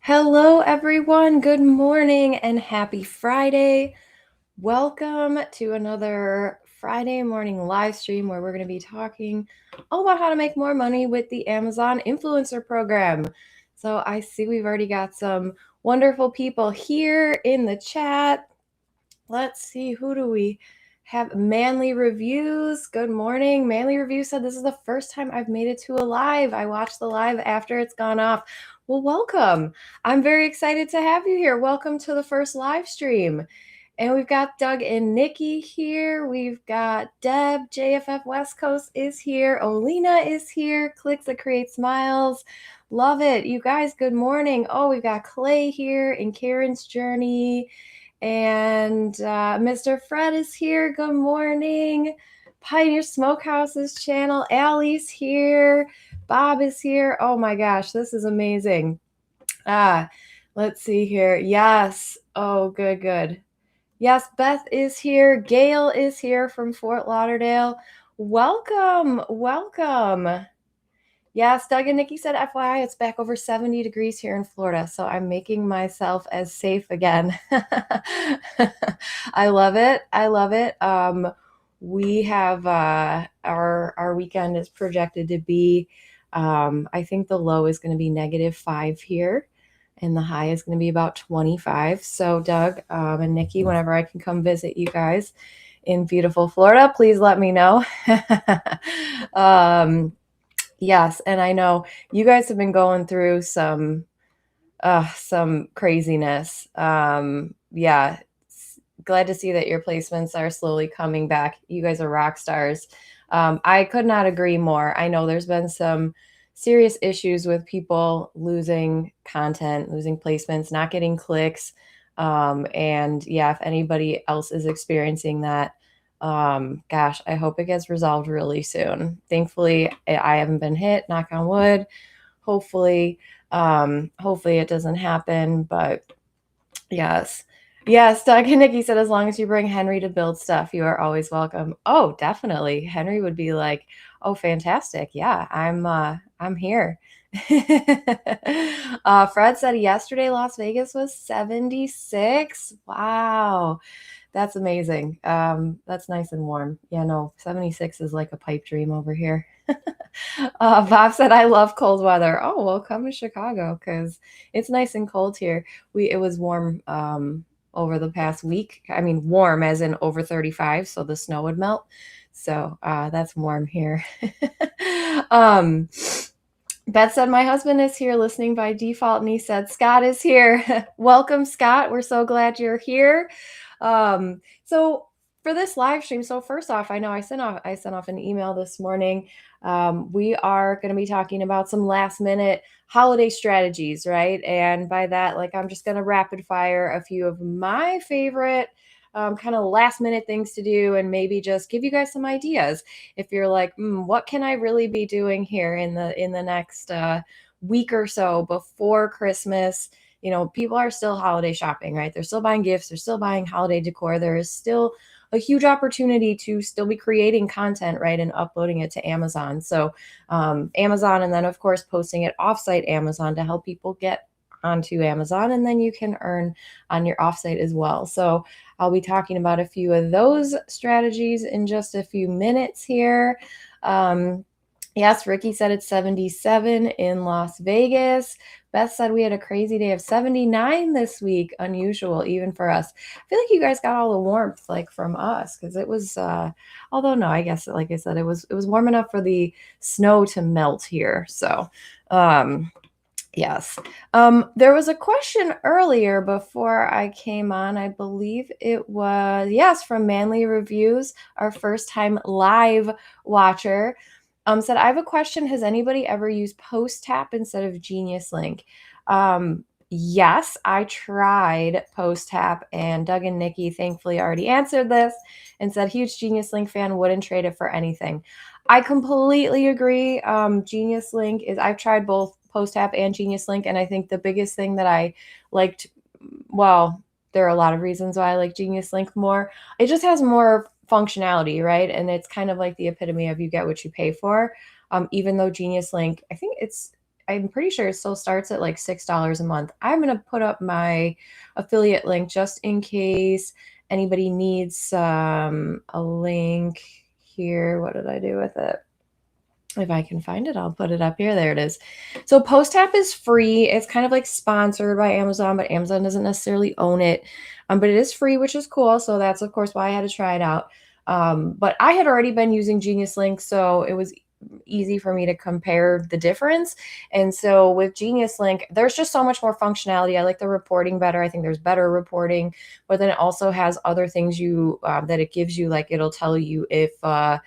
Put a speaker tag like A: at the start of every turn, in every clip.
A: Hello, everyone. Good morning and happy Friday. Welcome to another Friday morning live stream where we're going to be talking all about how to make more money with the Amazon Influencer Program. So I see we've already got some wonderful people here in the chat. Let's see, who do we have? Manly Reviews. Good morning. Manly Reviews said this is the first time I've made it to a live. I watched the live after it's gone off. Well, welcome. I'm very excited to have you here. Welcome to the first live stream. And we've got Doug and Nikki here. We've got Deb, JFF West Coast is here. Olina is here. Clicks that create smiles. Love it. You guys, good morning. Oh, we've got Clay here in Karen's Journey. And Mr. Fred is here. Good morning. Pioneer Smokehouse's channel. Allie's here. Bob is here. Oh my gosh, this is amazing. Let's see here. Yes. Oh, good. Yes, Beth is here. Gail is here from Fort Lauderdale. Welcome. Yes, Doug and Nikki said, FYI, it's back over 70 degrees here in Florida, so I'm making myself as safe again. I love it. We have our weekend is projected to be, I think the low is going to be -5 here, and the high is going to be about 25. So Doug and Nikki, whenever I can come visit you guys in beautiful Florida, please let me know. Yes, and I know you guys have been going through some craziness. Yeah, glad to see that your placements are slowly coming back. You guys are rock stars. I could not agree more. I know there's been some serious issues with people losing content, losing placements, not getting clicks. And yeah, if anybody else is experiencing that, gosh, I hope it gets resolved really soon. Thankfully, I haven't been hit, knock on wood. Hopefully it doesn't happen, but yes. Doug and Nikki said, as long as you bring Henry to build stuff, you are always welcome. Oh, definitely. Henry would be like, oh, fantastic. Yeah, I'm here. Fred said yesterday Las Vegas was 76. Wow. That's amazing. That's nice and warm. Yeah, no, 76 is like a pipe dream over here. Bob said, I love cold weather. Oh, well, come to Chicago because it's nice and cold here. It was warm over the past week. I mean, warm as in over 35, so the snow would melt. So that's warm here. Beth said, my husband is here listening by default, and he said, Scott is here. Welcome, Scott. We're so glad you're here. So for this live stream, so first off, I know I sent off an email this morning. We are going to be talking about some last minute holiday strategies, right? And by that, like, I'm just going to rapid fire a few of my favorite kind of last minute things to do, and maybe just give you guys some ideas if you're like, what can I really be doing here in the next week or so before Christmas? You know, people are still holiday shopping, right? They're still buying gifts. They're still buying holiday decor. There is still a huge opportunity to still be creating content, right, and uploading it to Amazon. So Amazon, and then of course posting it offsite Amazon to help people get onto Amazon, and then you can earn on your offsite as well. So I'll be talking about a few of those strategies in just a few minutes here. Yes, Ricky said it's 77 in Las Vegas. Beth said we had a crazy day of 79 this week. Unusual, even for us. I feel like you guys got all the warmth like from us, because it was, although no, I guess, like I said, it was warm enough for the snow to melt here. So, yes. There was a question earlier before I came on. I believe it was, yes, from Manly Reviews, our first time live watcher. Said, I have a question. Has anybody ever used Post Tap instead of Genius Link? Yes, I tried Post Tap, and Doug and Nikki thankfully already answered this and said, huge Genius Link fan, wouldn't trade it for anything. I completely agree. Genius Link is, I've tried both Post Tap and Genius Link, and I think the biggest thing that I liked, well, there are a lot of reasons why I like Genius Link more. It just has more functionality, right? And it's kind of like the epitome of you get what you pay for. Even though Genius Link, I think it's I'm pretty sure it still starts at like $6 a month. I'm going to put up my affiliate link just in case anybody needs a link here. What did I do with it? If I can find it, I'll put it up here. There it is. So Post Tap is free. It's kind of like sponsored by Amazon, but Amazon doesn't necessarily own it. But it is free, which is cool. So that's, of course, why I had to try it out. But I had already been using Genius Link, so it was easy for me to compare the difference. And so with Genius Link, there's just so much more functionality. I like the reporting better. I think there's better reporting, but then it also has other things that it gives you, like it'll tell you if a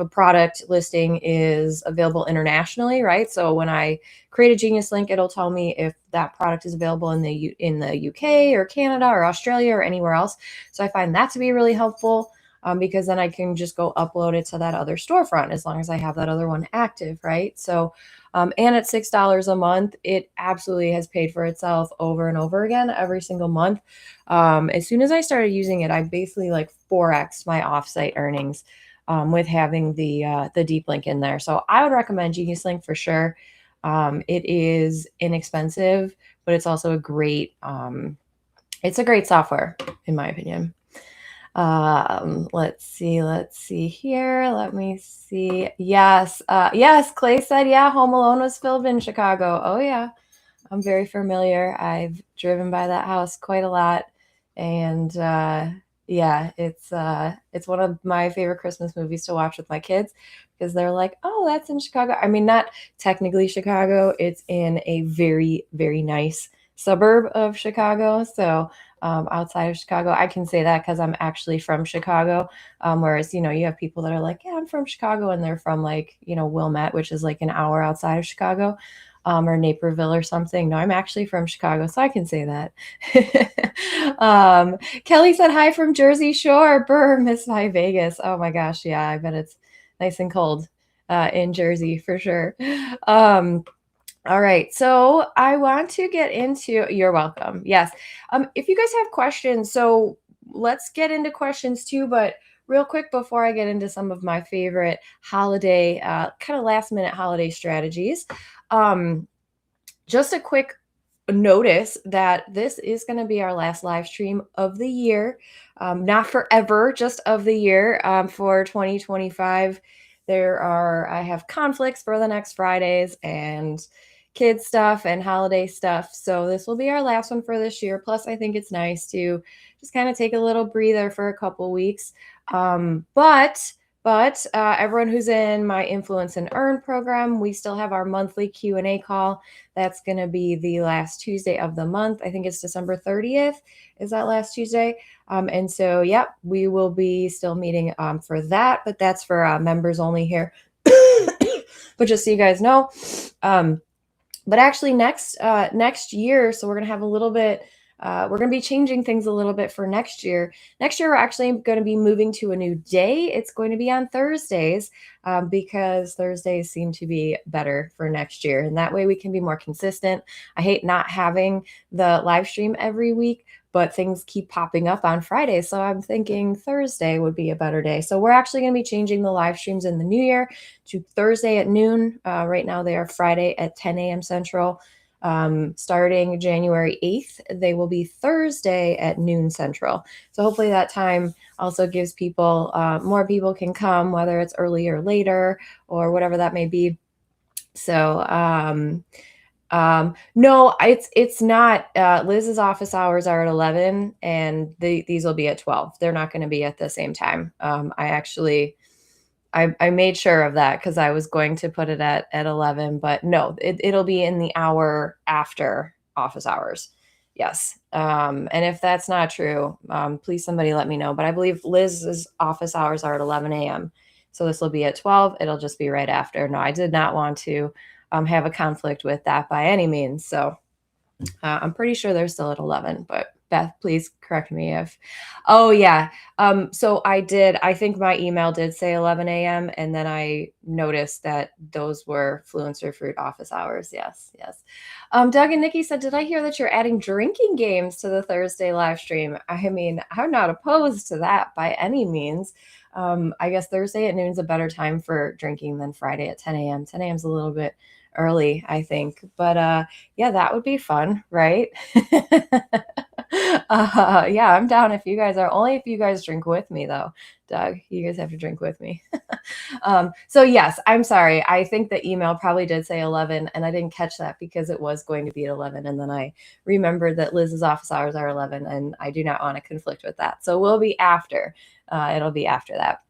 A: product listing is available internationally, right? So when I create a Genius Link, it'll tell me if that product is available in the UK or Canada or Australia or anywhere else. So I find that to be really helpful. Because then I can just go upload it to that other storefront as long as I have that other one active, right? So, and at $6 a month, it absolutely has paid for itself over and over again every single month. As soon as I started using it, I basically like 4x my offsite earnings with having the deep link in there. So I would recommend Genius Link for sure. It is inexpensive, but it's also it's a great software in my opinion. Let's see here. Let me see. Yes. Yes. Clay said, yeah, Home Alone was filmed in Chicago. Oh yeah. I'm very familiar. I've driven by that house quite a lot. And, yeah, it's one of my favorite Christmas movies to watch with my kids because they're like, oh, that's in Chicago. I mean, not technically Chicago. It's in a very, very nice suburb of Chicago. So, outside of Chicago. I can say that because I'm actually from Chicago. Whereas, you have people that are like, yeah, I'm from Chicago, and they're from like, Wilmette, which is like an hour outside of Chicago, or Naperville or something. No, I'm actually from Chicago, so I can say that. Kelly said hi from Jersey Shore. Brr, Miss High Vegas. Oh my gosh, yeah, I bet it's nice and cold in Jersey for sure. All right, so I want to get into, you're welcome. Yes. If you guys have questions, so let's get into questions too, but real quick before I get into some of my favorite holiday, kind of last minute holiday strategies, just a quick notice that this is going to be our last live stream of the year, not forever, just of the year for 2025. I have conflicts for the next Fridays and kid stuff and holiday stuff. So this will be our last one for this year. Plus, I think it's nice to just kind of take a little breather for a couple weeks. But everyone who's in my Influence and Earn program, we still have our monthly Q&A call. That's going to be the last Tuesday of the month. I think it's December 30th is that last Tuesday. And so, yep, we will be still meeting for that, but that's for members only here. But just so you guys know, but actually next year, so we're going to have a little bit, we're going to be changing things a little bit for next year. Next year, we're actually going to be moving to a new day. It's going to be on Thursdays because Thursdays seem to be better for next year. And that way we can be more consistent. I hate not having the live stream every week, but things keep popping up on Friday. So I'm thinking Thursday would be a better day. So we're actually going to be changing the live streams in the new year to Thursday at noon. Right now they are Friday at 10 a.m. Central. Starting January 8th, they will be Thursday at noon Central. So hopefully that time also gives people, more people can come, whether it's early or later or whatever that may be. So, no, it's not. Liz's office hours are at 11 and these will be at 12. They're not going to be at the same time. I made sure of that because I was going to put it at 11, but no, it'll be in the hour after office hours. Yes. And if that's not true, please somebody let me know. But I believe Liz's office hours are at 11 a.m. So this will be at 12. It'll just be right after. No, I did not want to have a conflict with that by any means. So I'm pretty sure they're still at 11, but Beth, please correct me if, oh yeah. So I think my email did say 11 a.m. and then I noticed that those were Fluencer Fruit office hours. Yes. Yes. Doug and Nikki said, did I hear that you're adding drinking games to the Thursday live stream? I mean, I'm not opposed to that by any means. I guess Thursday at noon is a better time for drinking than Friday at 10 a.m. 10 a.m. is a little bit early, I think. But yeah, that would be fun, right? Yeah, I'm down if you guys are. Only if you guys drink with me, though. Doug, you guys have to drink with me. So yes, I'm sorry. I think the email probably did say 11, and I didn't catch that because it was going to be at 11, and then I remembered that Liz's office hours are 11, and I do not want to conflict with that. So we'll be after. It'll be after that.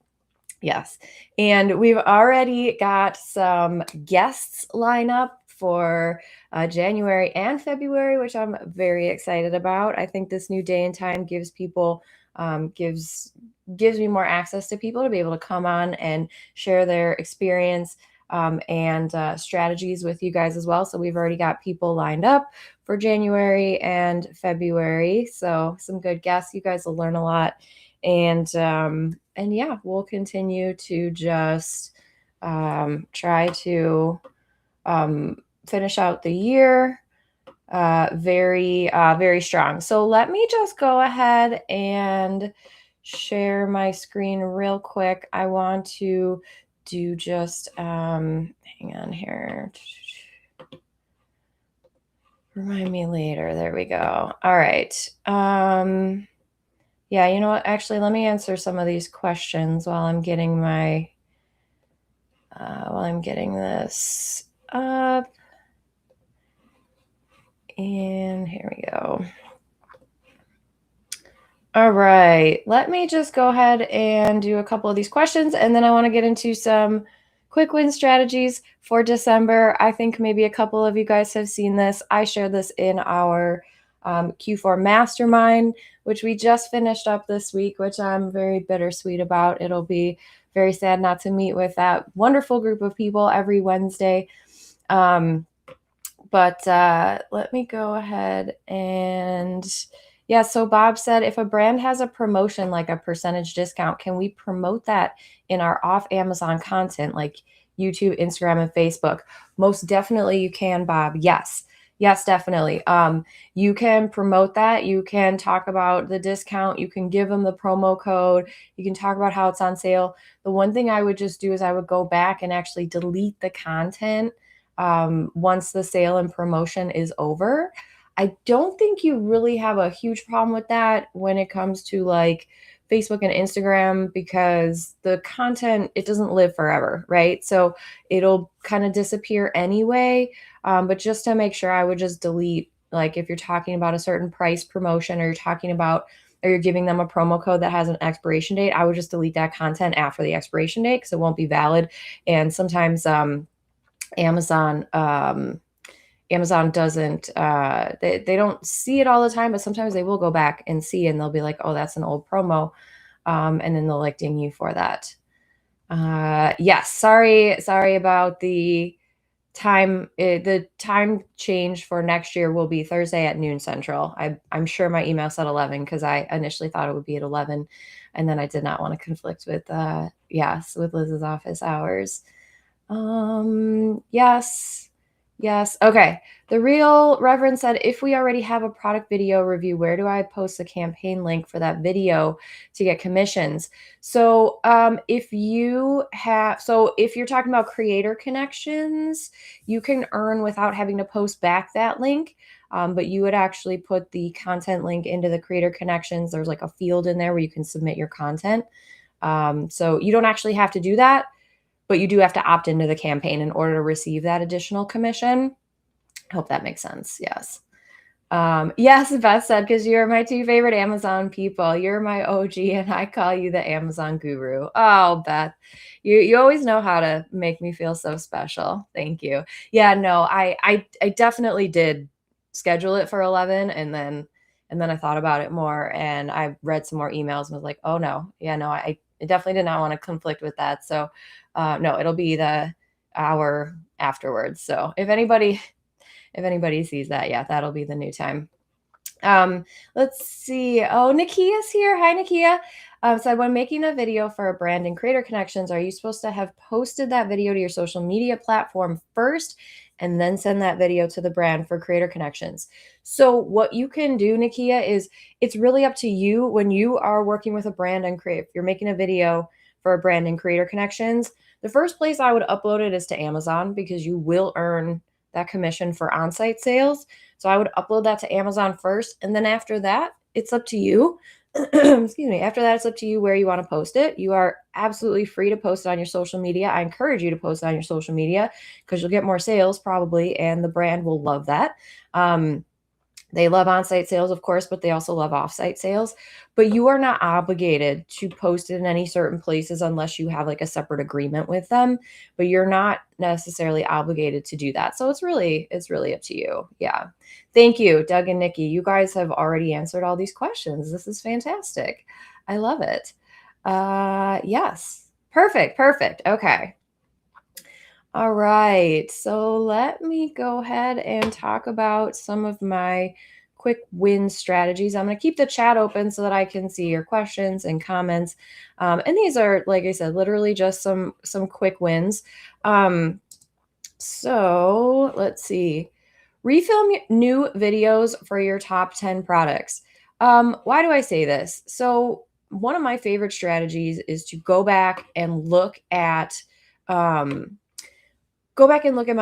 A: Yes. And we've already got some guests line up for January and February, which I'm very excited about. I think this new day and time gives people gives me more access to people to be able to come on and share their experience and strategies with you guys as well. So we've already got people lined up for January and February. So some good guests. You guys will learn a lot. And yeah, we'll continue to just try to finish out the year very strong. So let me just go ahead and share my screen real quick. I want to do just hang on here. Remind me later. There we go. All right. Yeah, you know what? Actually, let me answer some of these questions while I'm getting my while I'm getting this up. And here we go. All right, let me just go ahead and do a couple of these questions, and then I want to get into some quick win strategies for December. I think maybe a couple of you guys have seen this. I shared this in our Q4 Mastermind, which we just finished up this week, which I'm very bittersweet about. It'll be very sad not to meet with that wonderful group of people every Wednesday. But let me go ahead and yeah, so Bob said if a brand has a promotion like a percentage discount, can we promote that in our off Amazon content like YouTube, Instagram, and Facebook? Most definitely you can, Bob. Yes. Yes, definitely. You can promote that. You can talk about the discount. You can give them the promo code. You can talk about how it's on sale. The one thing I would just do is I would go back and actually delete the content once the sale and promotion is over. I don't think you really have a huge problem with that when it comes to like Facebook and Instagram because the content, it doesn't live forever, right? So it'll kind of disappear anyway. But just to make sure, I would just delete, like if you're talking about a certain price promotion or you're talking about, or you're giving them a promo code that has an expiration date, I would just delete that content after the expiration date because it won't be valid. And sometimes Amazon doesn't they don't see it all the time, but sometimes they will go back and see and they'll be like, oh, that's an old promo. And then they'll like ding you for that. Yes, sorry about the time. The time change for next year will be Thursday at noon Central. I'm sure my email said 11 because I initially thought it would be at 11, and then I did not want to conflict with with Liz's office hours. Yes. Okay. The real Reverend said, if we already have a product video review, where do I post a campaign link for that video to get commissions? So if you're talking about creator connections, you can earn without having to post back that link. But you would actually put the content link into the creator connections. There's like a field in there where you can submit your content. So you don't actually have to do that, but you do have to opt into the campaign in order to receive that additional commission. I hope that makes sense. Yes. Yes, Beth said, because you're my two favorite Amazon people. You're my OG, and I call you the Amazon guru. Oh, Beth, you always know how to make me feel so special. Thank you. Yeah, no, I definitely did schedule it for 11, and then I thought about it more, and I read some more emails and was like, oh no, yeah, no, I definitely did not want to conflict with that. So no, it'll be the hour afterwards. So if anybody sees that, yeah, that'll be the new time. Let's see. Oh, Nikia's here. Hi, Nikia. Said, when making a video for a brand and creator connections, are you supposed to have posted that video to your social media platform first and then send that video to the brand for creator connections? So what you can do, Nikia, is it's really up to you when you are working with a brand and if you're making a video for a brand and creator connections, The first place I would upload it is to Amazon because you will earn that commission for on-site sales. So I would upload that to Amazon first, and then after that, it's up to you. Excuse me. After that, it's up to you where you want to post it. You are absolutely free to post it on your social media. I encourage you to post it on your social media because you'll get more sales probably, and the brand will love that. They love on-site sales, of course, but they also love off-site sales. But you are not obligated to post it in any certain places unless you have like a separate agreement with them. But you're not necessarily obligated to do that. So it's really up to you. Yeah. Thank you, Doug and Nikki. You guys have already answered all these questions. This is fantastic. I love it. Yes. Perfect. Perfect. Okay. All right, so let me go ahead and talk about some of my quick win strategies. I'm going to keep the chat open so that I can see your questions and comments. And these are, like I said, literally just some quick wins. So let's see. Refilm new videos for your top 10 products. Why do I say this? So one of my favorite strategies is to go back and look at my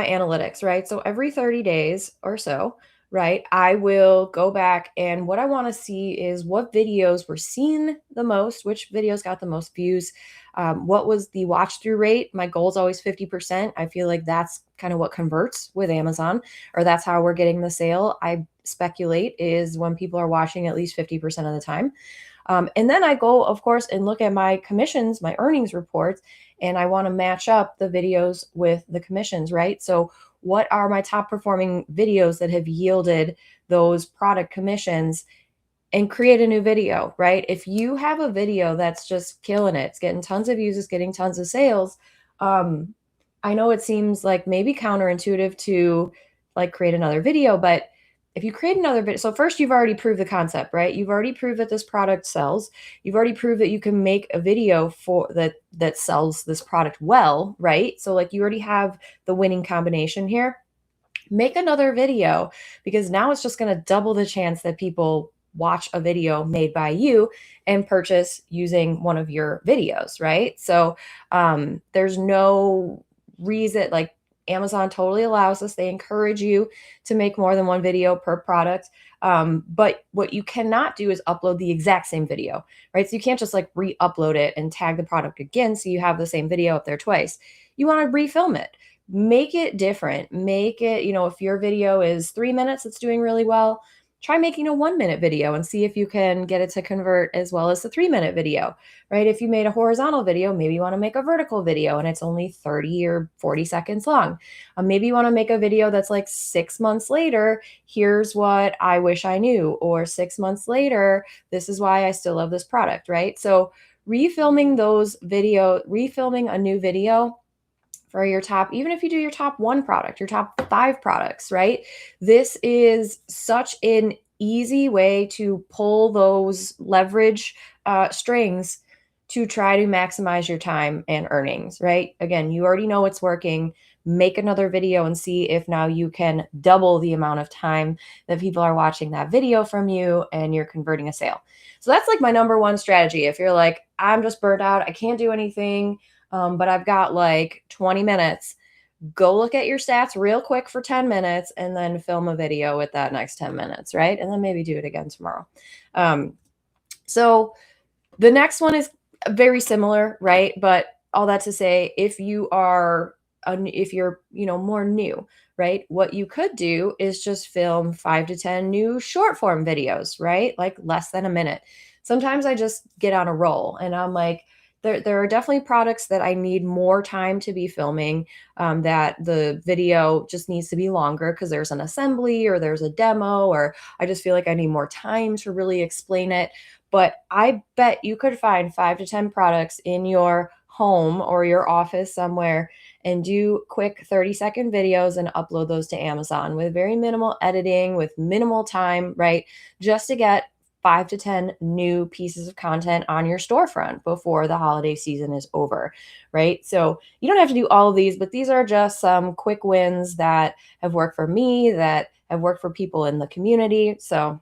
A: analytics, right? So every 30 days or so, right, I will go back, and what I want to see is what videos were seen the most, which videos got the most views, what was the watch through rate. My goal is always 50%. I feel like that's kind of what converts with Amazon, or that's how we're getting the sale. I speculate is when people are watching at least 50% of the time. And then I go, of course, and look at my commissions, my earnings reports, and I want to match up the videos with the commissions, right? So what are my top performing videos that have yielded those product commissions, and create a new video, right? If you have a video that's just killing it, it's getting tons of views, it's getting tons of sales. I know it seems like maybe counterintuitive to like create another video, but if you create another video, so first you've already proved the concept, right? You've already proved that this product sells. You've already proved that you can make a video for that sells this product well, right? So like you already have the winning combination here. Make another video, because now it's just going to double the chance that people watch a video made by you and purchase using one of your videos, right? So there's no reason, like Amazon totally allows us. They encourage you to make more than one video per product. But what you cannot do is upload the exact same video, right? So you can't just like re-upload it and tag the product again so you have the same video up there twice. You want to refilm it. Make it different. Make it, if your video is 3 minutes, it's doing really well, try making a 1 minute video and see if you can get it to convert as well as the 3 minute video, right? If you made a horizontal video, maybe you want to make a vertical video and it's only 30 or 40 seconds long. Maybe you want to make a video that's like 6 months later, here's what I wish I knew, or 6 months later, this is why I still love this product, right? So refilming a new video for your top, even if you do your top 1 product, your top 5 products, right? This is such an easy way to pull those leverage strings to try to maximize your time and earnings, right? Again, you already know it's working. Make another video and see if now you can double the amount of time that people are watching that video from you and you're converting a sale. So that's like my number 1 strategy. If you're like, I'm just burnt out, I can't do anything, but I've got like 20 minutes, go look at your stats real quick for 10 minutes and then film a video with that next 10 minutes, right? And then maybe do it again tomorrow. So the next one is very similar, right? But all that to say, if you're more new, right? What you could do is just film 5 to 10 new short form videos, right? Like less than a minute. Sometimes I just get on a roll and I'm like, there are definitely products that I need more time to be filming, that the video just needs to be longer because there's an assembly or there's a demo, or I just feel like I need more time to really explain it. But I bet you could find 5 to 10 products in your home or your office somewhere and do quick 30-second videos and upload those to Amazon with very minimal editing, with minimal time, right? Just to get 5 to 10 new pieces of content on your storefront before the holiday season is over, right? So you don't have to do all of these, but these are just some quick wins that have worked for me, that have worked for people in the community. So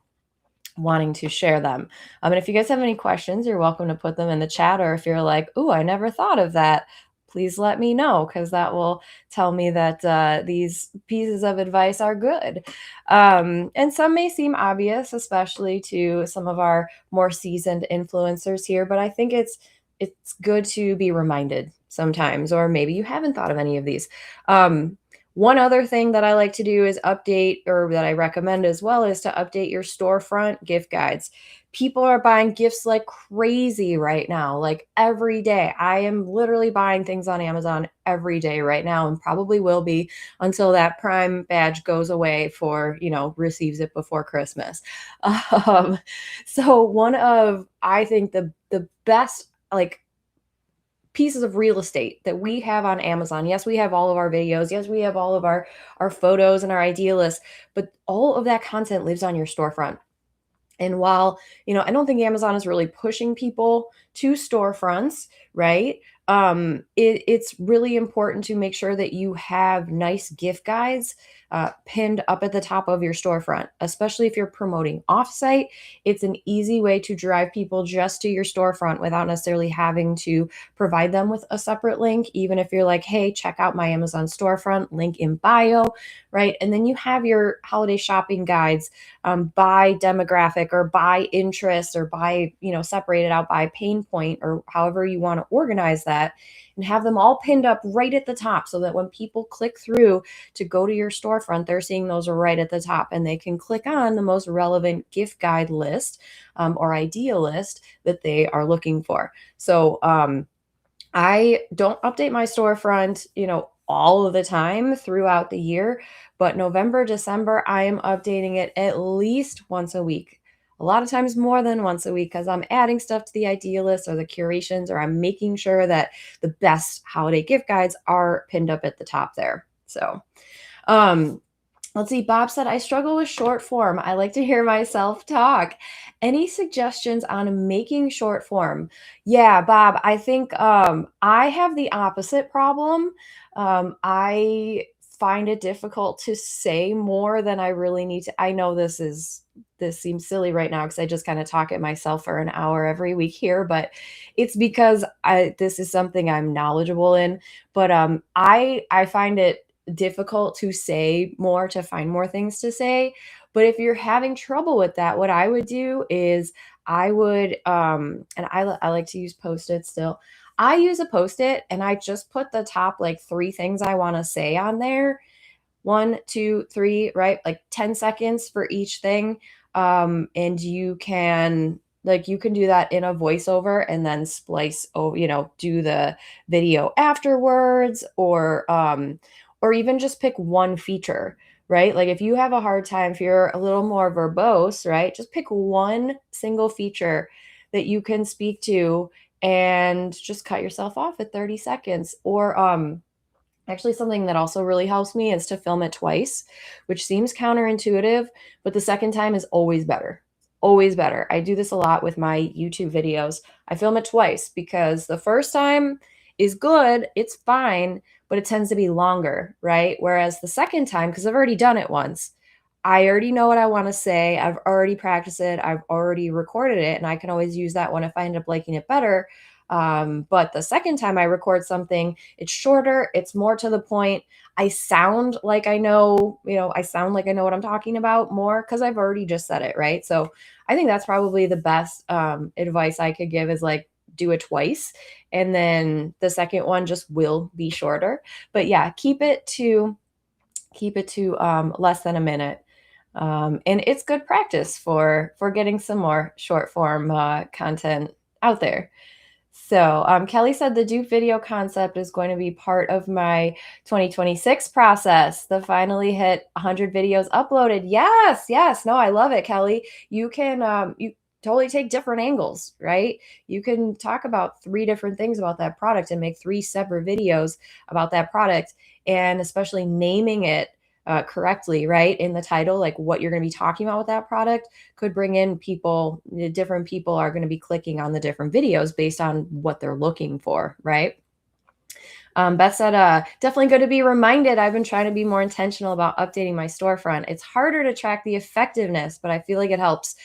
A: wanting to share them. And if you guys have any questions, you're welcome to put them in the chat, or if you're like, "Ooh, I never thought of that," please let me know, because that will tell me that these pieces of advice are good. And some may seem obvious, especially to some of our more seasoned influencers here, but I think it's good to be reminded sometimes, or maybe you haven't thought of any of these. One other thing that I like to do is update, or that I recommend as well, is to update your storefront gift guides. People are buying gifts like crazy right now, like every day. I am literally buying things on Amazon every day right now, and probably will be until that Prime badge goes away for, receives it before Christmas. Um, so one of, I think, the best, like, pieces of real estate that we have on Amazon. Yes, we have all of our videos. Yes, we have all of our photos and our idea lists, but all of that content lives on your storefront. And while, I don't think Amazon is really pushing people to storefronts, right? It's really important to make sure that you have nice gift guides pinned up at the top of your storefront, especially if you're promoting offsite. It's an easy way to drive people just to your storefront without necessarily having to provide them with a separate link. Even if you're like, hey, check out my Amazon storefront, link in bio, right? And then you have your holiday shopping guides by demographic or by interest, or by, separated out by pain point, or however you want to organize that, and have them all pinned up right at the top, so that when people click through to go to your storefront, they're seeing those right at the top, and they can click on the most relevant gift guide list or idea list that they are looking for. So I don't update my storefront, all of the time throughout the year, but November, December, I am updating it at least once a week. A lot of times more than once a week, because I'm adding stuff to the idea list or the curations, or I'm making sure that the best holiday gift guides are pinned up at the top there. So, um, let's see. Bob said, I struggle with short form. I like to hear myself talk. Any suggestions on making short form? Yeah, Bob, I think I have the opposite problem. I find it difficult to say more than I really need to. I know this seems silly right now, because I just kind of talk at myself for an hour every week here, but it's because this is something I'm knowledgeable in. But I find it difficult to say more, to find more things to say. But if you're having trouble with that, what I would do is I would and I like to use post-it still. I use a post-it, and I just put the top like three things I want to say on there. One, two, three, right? Like 10 seconds for each thing. And you can do that in a voiceover, and then splice over, do the video afterwards, or even just pick one feature, right? Like if you have a hard time, if you're a little more verbose, right? Just pick one single feature that you can speak to, and just cut yourself off at 30 seconds. Or actually, something that also really helps me is to film it twice, which seems counterintuitive, but the second time is always better. Always better. I do this a lot with my YouTube videos. I film it twice because the first time is good, it's fine, but it tends to be longer, right? Whereas the second time, because I've already done it once, I already know what I want to say. I've already practiced it. I've already recorded it, and I can always use that one if I end up liking it better. But the second time I record something, it's shorter, it's more to the point. I sound like I know, what I'm talking about more, because I've already just said it, right? So I think that's probably the best advice I could give, is like, do it twice, and then the second one just will be shorter. But yeah, keep it to less than a minute. And it's good practice for getting some more short form content out there. So Kelly said the Dupe video concept is going to be part of my 2026 process. The finally hit 100 videos uploaded. Yes, yes. No, I love it, Kelly. You can you totally take different angles, right? You can talk about three different things about that product and make three separate videos about that product, and especially naming it correctly, right? In the title, like what you're going to be talking about with that product could bring in people. Different people are going to be clicking on the different videos based on what they're looking for, right? Beth said, definitely good to be reminded. I've been trying to be more intentional about updating my storefront. It's harder to track the effectiveness, but I feel like it helps.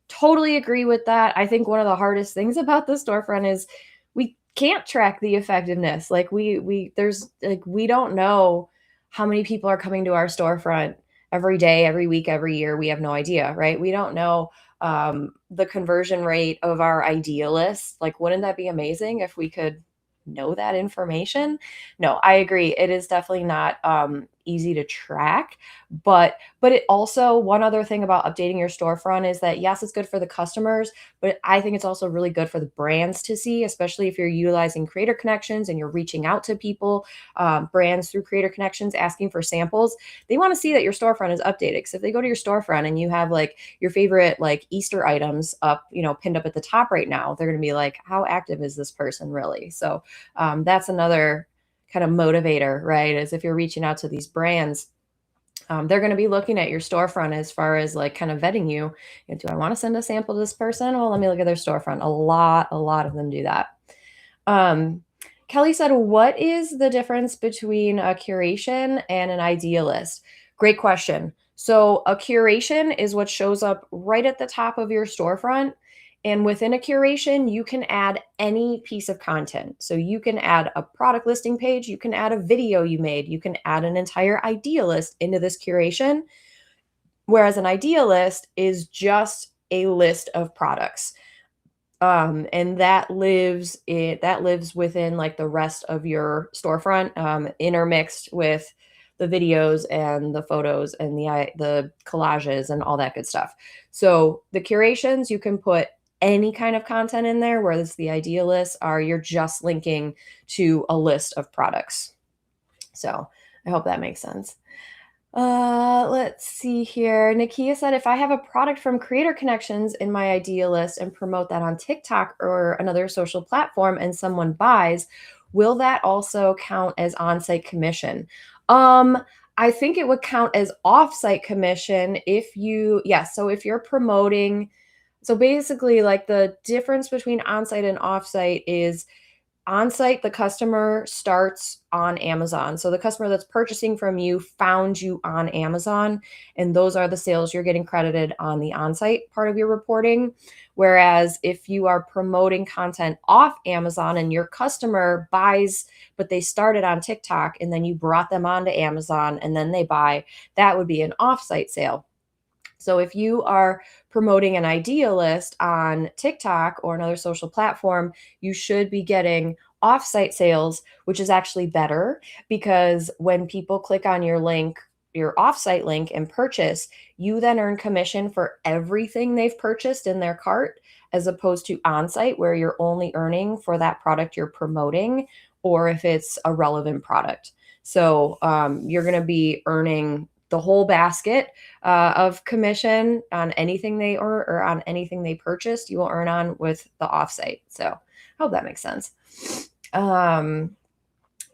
A: Totally agree with that. I think one of the hardest things about the storefront is we can't track the effectiveness. Like we don't know how many people are coming to our storefront every day, every week, every year. We have no idea, right? We don't know the conversion rate of our ideal list. Like, wouldn't that be amazing if we could know that information? No, I agree. It is definitely not easy to track, but it also, one other thing about updating your storefront is that yes, it's good for the customers, but I think it's also really good for the brands to see, especially if you're utilizing creator connections and you're reaching out to people, brands through creator connections, asking for samples. They want to see that your storefront is updated. Because if they go to your storefront and you have like your favorite like Easter items up, pinned up at the top right now, they're going to be like, how active is this person really? So that's another kind of motivator, right? Is if you're reaching out to these brands, they're going to be looking at your storefront as far as like kind of vetting you. Do I want to send a sample to this person? Well, let me look at their storefront. A lot of them do that. Um, Kelly said, what is the difference between a curation and an idealist? Great question. So a curation is what shows up right at the top of your storefront. And within a curation, you can add any piece of content. So you can add a product listing page, you can add a video you made, you can add an entire idea list into this curation. Whereas an idea list is just a list of products. And that lives within like the rest of your storefront, intermixed with the videos and the photos and the collages and all that good stuff. So the curations, you can put any kind of content in there, whereas the idea lists are you're just linking to a list of products. So I hope that makes sense. Let's see here. Nakia said, if I have a product from Creator Connections in my idea list and promote that on TikTok or another social platform and someone buys, will that also count as on-site commission? I think it would count as off-site commission so if you're promoting, so basically like the difference between on-site and off-site is on-site, the customer starts on Amazon. So the customer that's purchasing from you found you on Amazon, and those are the sales you're getting credited on the on-site part of your reporting. Whereas if you are promoting content off Amazon and your customer buys, but they started on TikTok and then you brought them onto Amazon and then they buy, that would be an off-site sale. So if you are promoting an idea list on TikTok or another social platform, you should be getting offsite sales, which is actually better because when people click on your link, your offsite link and purchase, you then earn commission for everything they've purchased in their cart, as opposed to onsite where you're only earning for that product you're promoting or if it's a relevant product. So you're going to be earning the whole basket of commission on anything they or on anything they purchased. You will earn on with the offsite. So I hope that makes sense.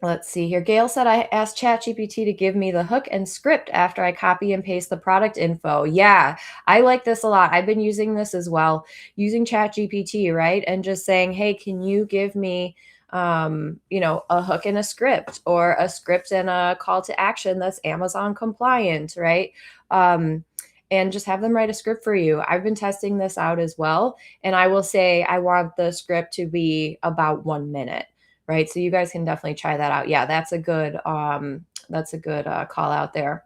A: Let's see here. Gail said, I asked ChatGPT to give me the hook and script after I copy and paste the product info. Yeah, I like this a lot. I've been using this as well, using ChatGPT, right? And just saying, hey, can you give me a hook and a script, or a script and a call to action that's Amazon compliant, right? And just have them write a script for you. I've been testing this out as well. And I will say I want the script to be about 1 minute, right? So you guys can definitely try that out. Yeah, that's a good call out there.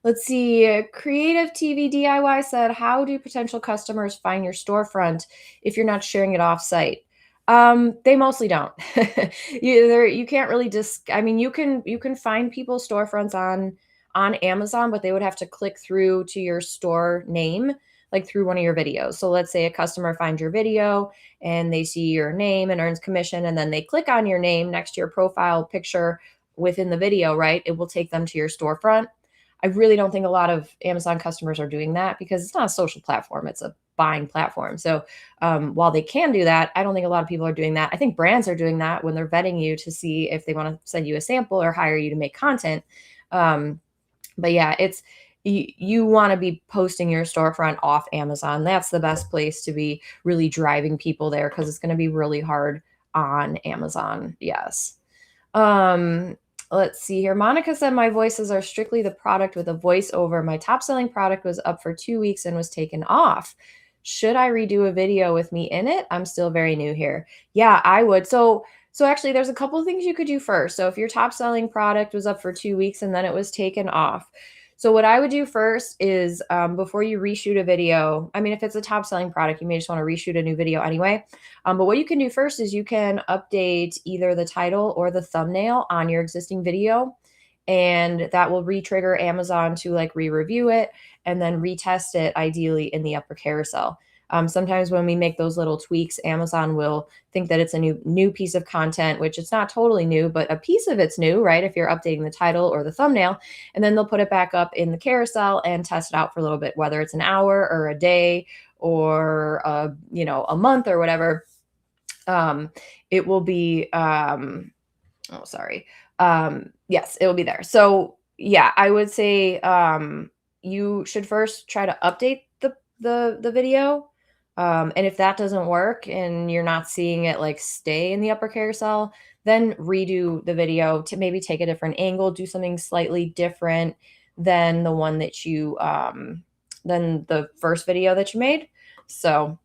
A: Let's see. Creative TV DIY said, how do potential customers find your storefront if you're not sharing it off site? They mostly don't. You can't really you can find people's storefronts on Amazon, but they would have to click through to your store name, like through one of your videos. So let's say a customer finds your video and they see your name and earns commission, and then they click on your name next to your profile picture within the video, right? It will take them to your storefront. I really don't think a lot of Amazon customers are doing that because it's not a social platform. It's a buying platform. So while they can do that, I don't think a lot of people are doing that. I think brands are doing that when they're vetting you to see if they want to send you a sample or hire you to make content. But yeah, you want to be posting your storefront off Amazon. That's the best place to be really driving people there, because it's going to be really hard on Amazon. Yes. Let's see here. Monica said, my voices are strictly the product with a voiceover. My top selling product was up for 2 weeks and was taken off. Should I redo a video with me in it? I'm still very new here. Yeah, I would. So actually there's a couple of things you could do first. So if your top selling product was up for 2 weeks and then it was taken off. So what I would do first is before you reshoot a video, I mean, if it's a top selling product, you may just want to reshoot a new video anyway. But what you can do first is you can update either the title or the thumbnail on your existing video, and that will re-trigger Amazon to like re-review it and then retest it ideally in the upper carousel. Sometimes when we make those little tweaks, Amazon will think that it's a new piece of content, which it's not totally new, but a piece of it's new, right? If you're updating the title or the thumbnail, and then they'll put it back up in the carousel and test it out for a little bit, whether it's an hour or a day or a month or whatever. It will be yes, it will be there. So yeah, I would say you should first try to update the video. And if that doesn't work and you're not seeing it like stay in the upper carousel, then redo the video to maybe take a different angle, do something slightly different than the one that than the first video that you made. So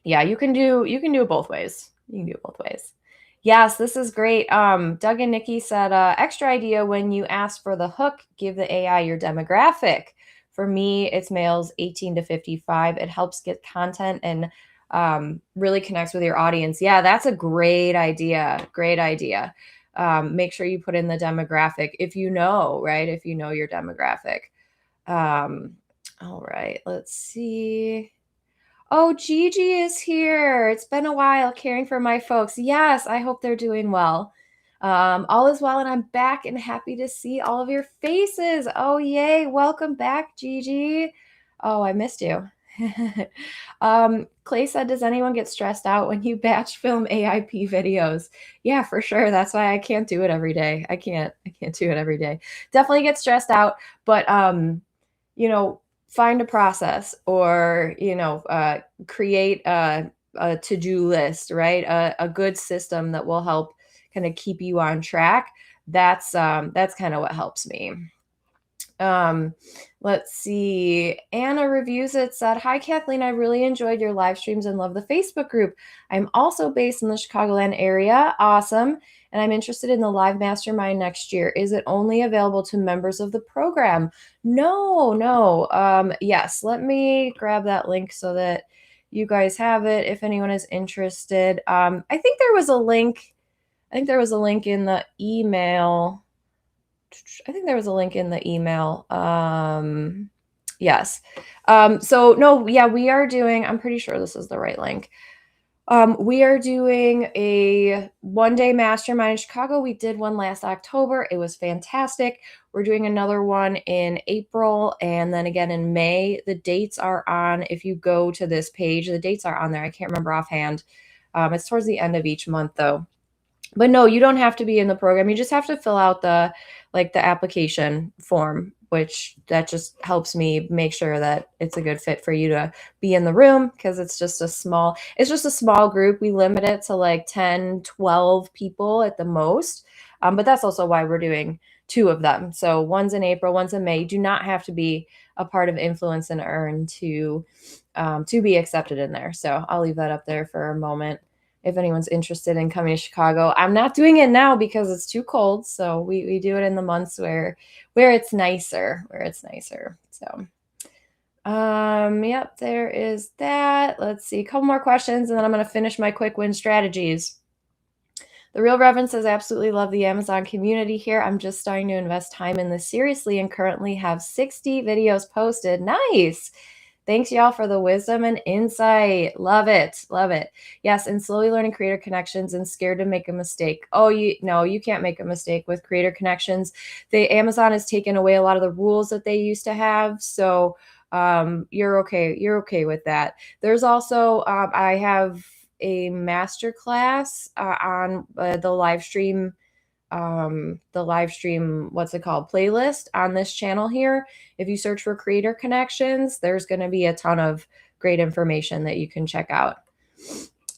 A: yeah, you can do it both ways. You can do it both ways. Yes, this is great. Doug and Nikki said, extra idea when you ask for the hook, give the AI your demographic. For me, it's males 18 to 55. It helps get content and really connects with your audience. Yeah, that's a great idea. Great idea. Make sure you put in the demographic if you know, right? If you know your demographic. All right, let's see. Oh, Gigi is here. It's been a while caring for my folks. Yes, I hope they're doing well. All is well, and I'm back and happy to see all of your faces. Oh, yay. Welcome back, Gigi. Oh, I missed you. Clay said, does anyone get stressed out when you batch film AIP videos? Yeah, for sure. That's why I can't do it every day. I can't do it every day. Definitely get stressed out, but find a process or create a to-do list, right? A good system that will help kind of keep you on track. That's kind of what helps me. Let's see. Anna reviews it, said, hi, Kathleen. I really enjoyed your live streams and love the Facebook group. I'm also based in the Chicagoland area. Awesome. And I'm interested in the live mastermind next year. Is it only available to members of the program? No. Yes, let me grab that link so that you guys have it if anyone is interested. I think there was a link. I think there was a link in the email. Yes. So no, yeah, we are doing, I'm pretty sure this is the right link. We are doing a one-day mastermind in Chicago. We did one last October. It was fantastic. We're doing another one in April and then again in May. The dates are on, if you go to this page, the dates are on there. I can't remember offhand. It's towards the end of each month though. But no, you don't have to be in the program. You just have to fill out the application form, which that just helps me make sure that it's a good fit for you to be in the room because it's just a small group. We limit it to like 10, 12 people at the most. But that's also why we're doing 2 of them. So one's in April, one's in May. You do not have to be a part of Influence and Earn to be accepted in there. So I'll leave that up there for a moment if anyone's interested in coming to Chicago. I'm not doing it now because it's too cold. So we do it in the months where it's nicer, So, yep, there is that. Let's see, a couple more questions and then I'm going to finish my quick win strategies. The Real Reverend says, absolutely love the Amazon community here. I'm just starting to invest time in this seriously and currently have 60 videos posted. Nice. Thanks, y'all, for the wisdom and insight. Love it. Yes, and slowly learning creator connections and scared to make a mistake. Oh, you can't make a mistake with creator connections. Amazon has taken away a lot of the rules that they used to have. So you're okay. You're okay with that. There's also, I have a masterclass on the live stream what's it called, playlist on this channel here. If you search for creator connections, there's going to be a ton of great information that you can check out.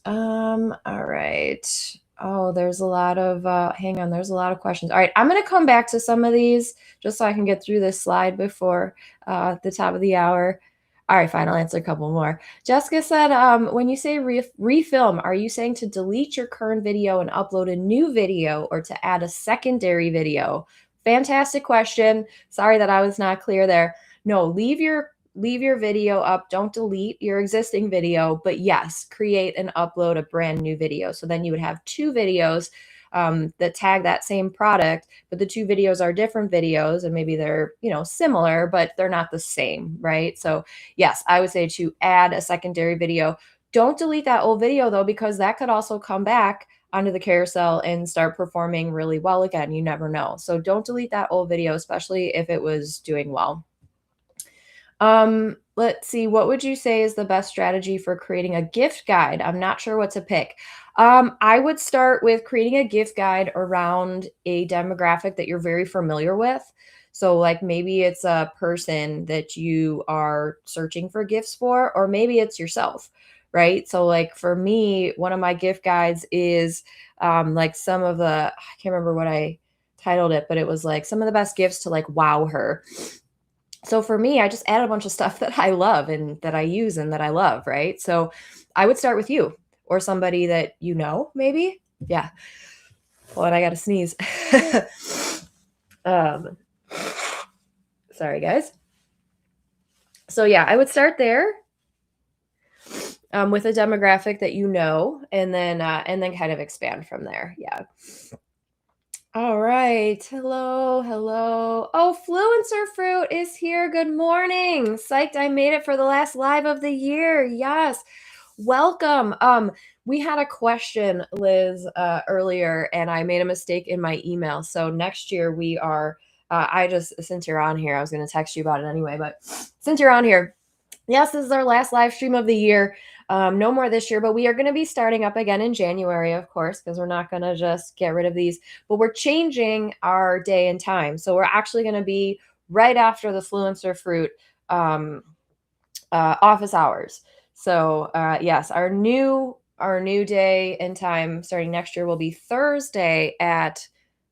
A: All right. Oh, there's a lot of there's a lot of questions. All right, I'm going to come back to some of these just so I can get through this slide before the top of the hour. All right, fine. I'll answer a couple more. Jessica said, when you say refilm, are you saying to delete your current video and upload a new video or to add a secondary video? Fantastic question. Sorry that I was not clear there. No, leave your video up. Don't delete your existing video, but yes, create and upload a brand new video. So then you would have two videos that tag that same product, but the two videos are different videos and maybe they're, similar, but they're not the same, right? So yes, I would say to add a secondary video. Don't delete that old video though, because that could also come back onto the carousel and start performing really well again. You never know. So don't delete that old video, especially if it was doing well. Let's see. What would you say is the best strategy for creating a gift guide? I'm not sure what to pick. I would start with creating a gift guide around a demographic that you're very familiar with. So, like maybe it's a person that you are searching for gifts for, or maybe it's yourself, right? So, like for me, one of my gift guides is like some of the, I can't remember what I titled it, but it was like some of the best gifts to like wow her. So for me, I just added a bunch of stuff that I love and that I use and that I love, right? So I would start with you or somebody that you know, maybe. Yeah. Well, and I got to sneeze. um, sorry, guys. So yeah, I would start there with a demographic that you know, and then kind of expand from there. Yeah. All right. Hello. Hello. Oh, Fluencer Fruit is here. Good morning. Psyched I made it for the last live of the year. Yes. Welcome. We had a question, Liz, earlier, and I made a mistake in my email. So next year we are, since you're on here, I was going to text you about it anyway, but since you're on here, yes, this is our last live stream of the year. No more this year, but we are going to be starting up again in January, of course, because we're not going to just get rid of these, but we're changing our day and time. So we're actually going to be right after the Fluencer Fruit office hours. So yes, our new day and time starting next year will be Thursday at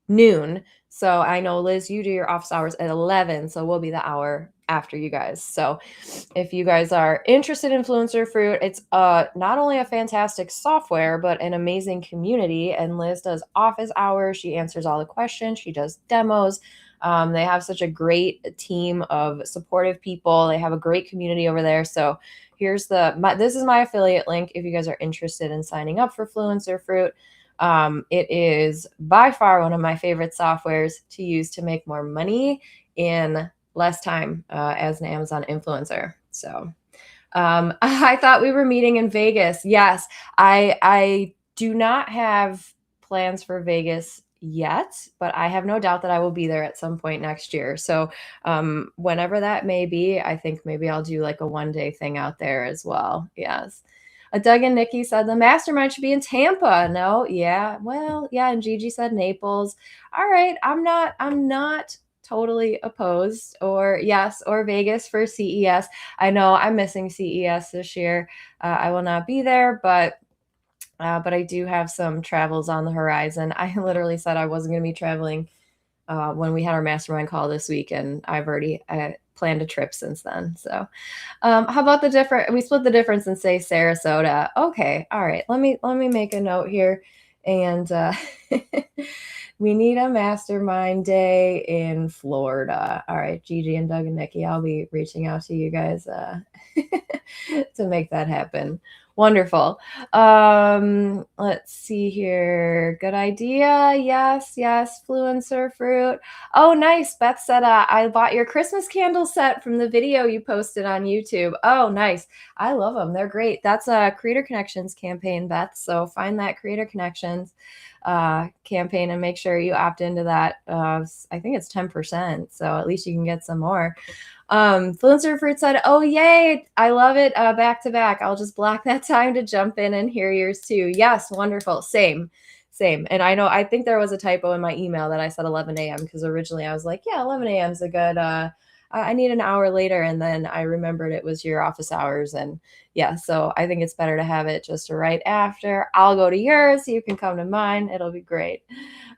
A: noon. So I know, Liz, you do your office hours at 11, so we'll be the hour after you guys. So if you guys are interested in Fluencer Fruit, it's not only a fantastic software, but an amazing community. And Liz does office hours. She answers all the questions. She does demos. They have such a great team of supportive people. They have a great community over there. So here's this is my affiliate link if you guys are interested in signing up for Fluencer Fruit. It is by far one of my favorite softwares to use to make more money in less time as an Amazon influencer. So I thought we were meeting in Vegas. Yes, I do not have plans for Vegas yet, but I have no doubt that I will be there at some point next year. So whenever that may be, I think maybe I'll do like a one-day thing out there as well. Yes. Doug and Nikki said the mastermind should be in Tampa. No, yeah, well, yeah, and Gigi said Naples. All right, I'm not totally opposed, or Vegas for CES. I know I'm missing CES this year. I will not be there, but I do have some travels on the horizon. I literally said I wasn't going to be traveling when we had our mastermind call this week, and I've already planned a trip since then. So how about we split the difference and say Sarasota. Okay. All right. Let me make a note here. And we need a mastermind day in Florida. All right, Gigi and Doug and Nikki, I'll be reaching out to you guys to make that happen. Wonderful. Let's see here. Good idea. Yes. Fluencer Fruit. Oh, nice. Beth said, I bought your Christmas candle set from the video you posted on YouTube. Oh, nice. I love them. They're great. That's a Creator Connections campaign, Beth. So find that Creator Connections campaign and make sure you opt into that. I think it's 10%. So at least you can get some more. Fluencer Fruit said, oh, yay. I love it. Back to back. I'll just block that time to jump in and hear yours too. Yes. Wonderful. Same. And I think there was a typo in my email that I said 11 a.m. because originally I was like, yeah, 11 a.m. is a good, I need an hour later. And then I remembered it was your office hours. And yeah, so I think it's better to have it just right after. I'll go to yours. You can come to mine. It'll be great.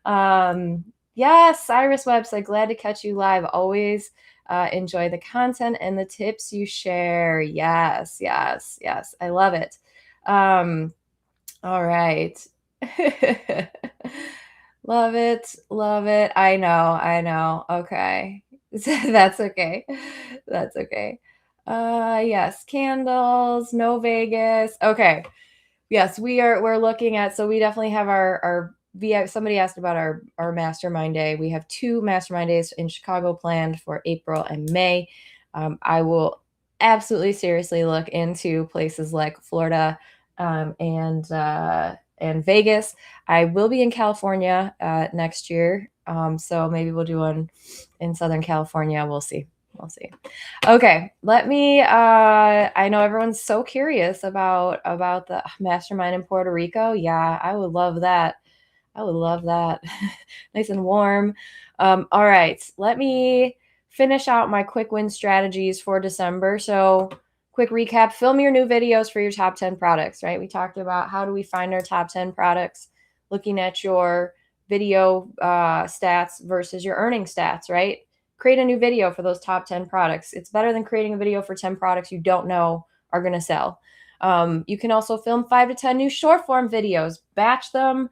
A: Yes, Cyrus Webb said, glad to catch you live. Always Enjoy the content and the tips you share. Yes, yes, yes. I love it. All right. Love it. Love it. I know. I know. Okay. That's okay. That's okay. Yes, candles, no Vegas. Okay. Yes, we're looking at, so we definitely have our via somebody asked about our mastermind day. We have 2 mastermind days in Chicago planned for April and May. I will absolutely seriously look into places like Florida, and Vegas. I will be in California next year. So maybe we'll do one in Southern California. We'll see. We'll see. Okay, let me I know everyone's so curious about the mastermind in Puerto Rico. Yeah, I would love that. I would love that. Nice and warm. All right, let me finish out my quick win strategies for December. So, quick recap, film your new videos for your top 10 products, right? We talked about how do we find our top 10 products, looking at your video stats versus your earning stats, right? Create a new video for those top 10 products. It's better than creating a video for 10 products you don't know are going to sell. You can also film 5 to 10 new short form videos, batch them,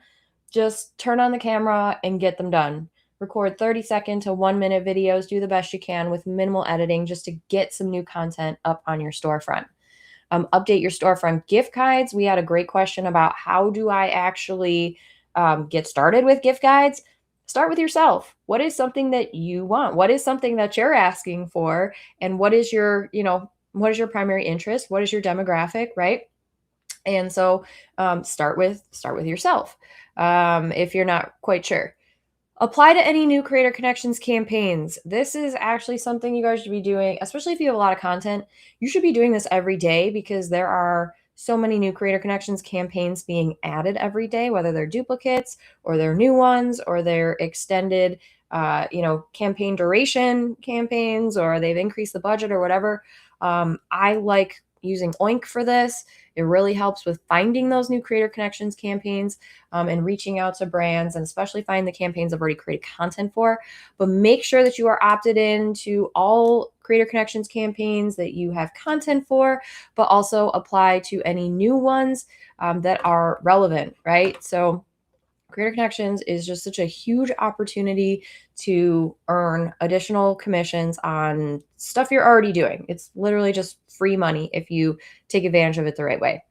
A: just turn on the camera and get them done. Record 30-second to 1-minute videos. Do the best you can with minimal editing just to get some new content up on your storefront. Update your storefront gift guides. We had a great question about how do I actually get started with gift guides. Start with yourself. What is something that you want? What is something that you're asking for? And what is your, what is your primary interest? What is your demographic, right? And so start with yourself if you're not quite sure. Apply to any new Creator Connections campaigns. This is actually something you guys should be doing, especially if you have a lot of content. You should be doing this every day because there are so many new Creator Connections campaigns being added every day, whether they're duplicates or they're new ones or they're extended, campaign duration campaigns, or they've increased the budget or whatever. I like using Oink for this. It really helps with finding those new Creator Connections campaigns and reaching out to brands, and especially finding the campaigns I've already created content for. But make sure that you are opted in to all Creator Connections campaigns that you have content for, but also apply to any new ones that are relevant, right? So Creator Connections is just such a huge opportunity to earn additional commissions on stuff you're already doing. It's literally just free money if you take advantage of it the right way.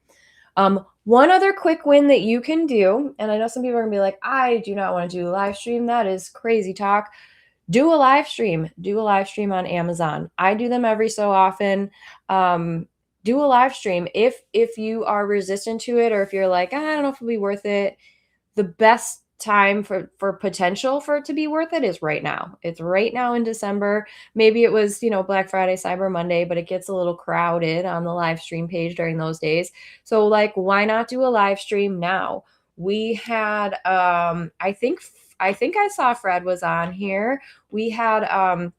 A: One other quick win that you can do, and I know some people are gonna be like, I do not want to do a live stream. That is crazy talk. Do a live stream. Do a live stream on Amazon. I do them every so often. Do a live stream if you are resistant to it, or if you're like, I don't know if it'll be worth it. The best time for potential for it to be worth it is right now. It's right now in December. Maybe it was, Black Friday, Cyber Monday, but it gets a little crowded on the live stream page during those days. So why not do a live stream now? We had, I think I saw Fred was on here. We had,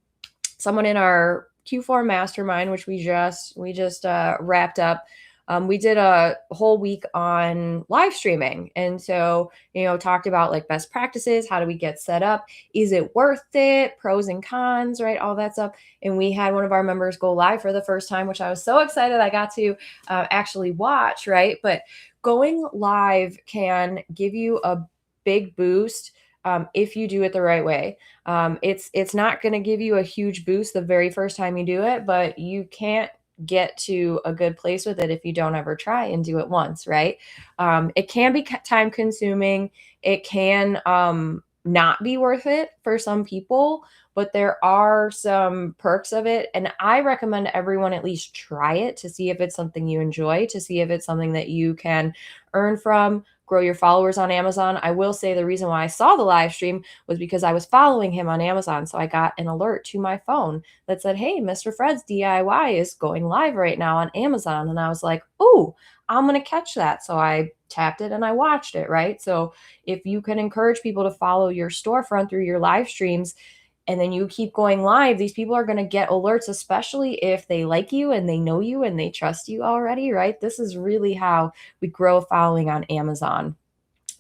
A: someone in our Q4 mastermind, which we just wrapped up. We did a whole week on live streaming. And so, talked about best practices. How do we get set up? Is it worth it? Pros and cons, right? All that stuff. And we had one of our members go live for the first time, which I was so excited I got to actually watch, right? But going live can give you a big boost if you do it the right way. It's not going to give you a huge boost the very first time you do it, but you can't get to a good place with it if you don't ever try and do it once, right? It can be time consuming. It can not be worth it for some people, but there are some perks of it. And I recommend everyone at least try it to see if it's something you enjoy, to see if it's something that you can earn from, grow your followers on Amazon. I will say the reason why I saw the live stream was because I was following him on Amazon. So I got an alert to my phone that said, hey, Mr. Fred's DIY is going live right now on Amazon. And I was like, oh, I'm going to catch that. So I tapped it and I watched it, right? So if you can encourage people to follow your storefront through your live streams, and then you keep going live, these people are going to get alerts, especially if they like you and they know you and they trust you already, right? This is really how we grow a following on Amazon.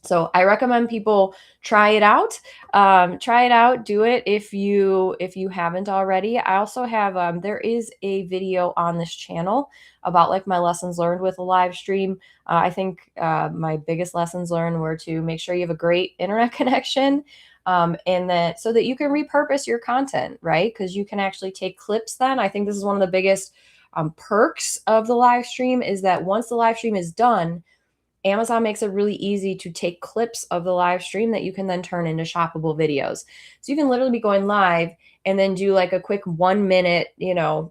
A: So I recommend people try it out. Try it out. Do it if you haven't already. I also have there is a video on this channel about like my lessons learned with a live stream. I think my biggest lessons learned were to make sure you have a great internet connection, and that so that you can repurpose your content, right? Because you can actually take clips. Then I think this is one of the biggest perks of the live stream is that once the live stream is done, Amazon makes it really easy to take clips of the live stream that you can then turn into shoppable videos. So you can literally be going live and then do like a quick 1 minute,